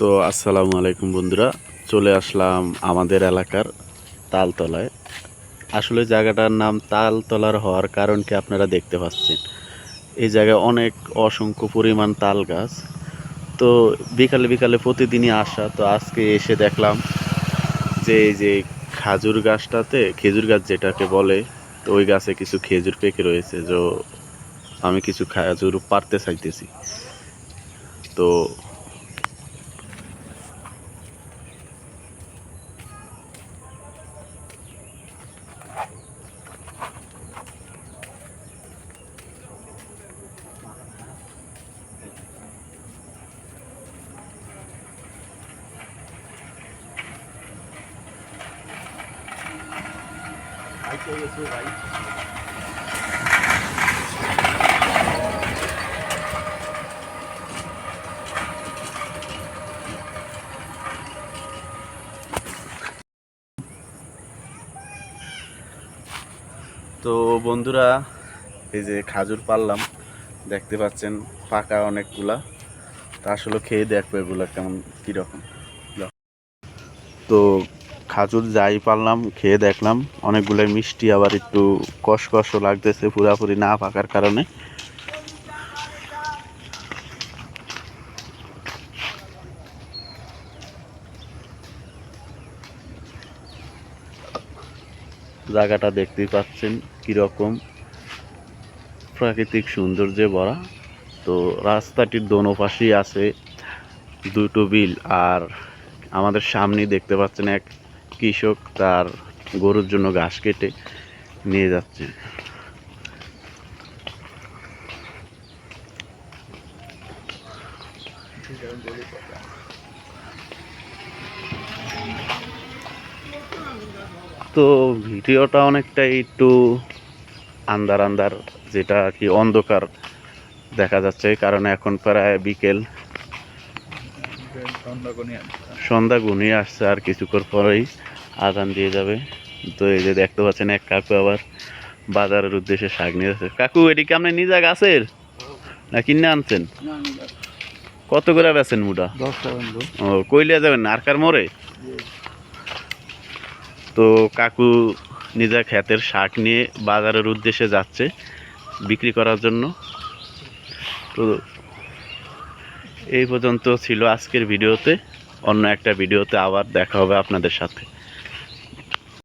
তো আসসালামু আলাইকুম বন্ধুরা, চলে আসলাম আমাদের এলাকার তালতলায়। আসলে জায়গাটার নাম তালতলার হওয়ার কারণ কি আপনারা দেখতে পাচ্ছেন, এই জায়গায় অনেক অসংখ্য পরিমাণ তাল গাছ। তো বিকালে বিকালে প্রতিদিনই আসা, তো আজকে এসে দেখলাম যে এই যে খাজুর গাছটাতে, খেজুর গাছ যেটাকে বলে, তো ওই গাছে কিছু খেজুর পেকে রয়েছে। তো আমি কিছু খাজুর পাড়তে চাইতেছি। তো তো বন্ধুরা, এই যে খাজুর পারলাম, দেখতে পাচ্ছেন পাকা অনেকগুলা। তা আসলে খেয়ে দেখবো এগুলা কেমন, কীরকম। তো খাজুর যাই পারলাম খেয়ে দেখলাম, অনেকগুলাই মিষ্টি, আবার একটু কষকষও লাগতেছে পুরাপুরি না পাকার কারণে। জায়গাটা দেখতেই পাচ্ছেন কীরকম প্রাকৃতিক সৌন্দর্যে ভরা। তো রাস্তাটির দোনো পাশেই আছে দুটো বিল, আর আমাদের সামনেই দেখতে পাচ্ছেন এক কৃষক তার গরুর জন্য ঘাস কেটে নিয়ে যাচ্ছে। তো ভিডিওটা অনেকটাই একটু আন্দার আন্দার, যেটা কি অন্ধকার দেখা যাচ্ছে, কারণ এখন প্রায় বিকেল, সন্ধ্যা ঘনিয়ে আসছে, আর কিছুক্ষণ পরেই আজান দিয়ে যাবে। তো এই যে দেখতে পাচ্ছেন এক কাকু আবার বাজারের উদ্দেশ্যে শাক নিয়ে যাচ্ছে। কাকু, এদিকে আপনি নিজা গাছের না কিনে আনছেন? কত করে বেছেন মুটা? 10 টাকা। ও, কইলিয়া যাবেন না আরকার মোড়ে? তো কাকু নিজা ক্ষেতের শাক নিয়ে বাজারের উদ্দেশ্যে যাচ্ছে বিক্রি করার জন্য। তো এই পর্যন্ত ছিল আজকের ভিডিওতে। অন্য একটা ভিডিওতে আবার দেখা হবে আপনাদের সাথে।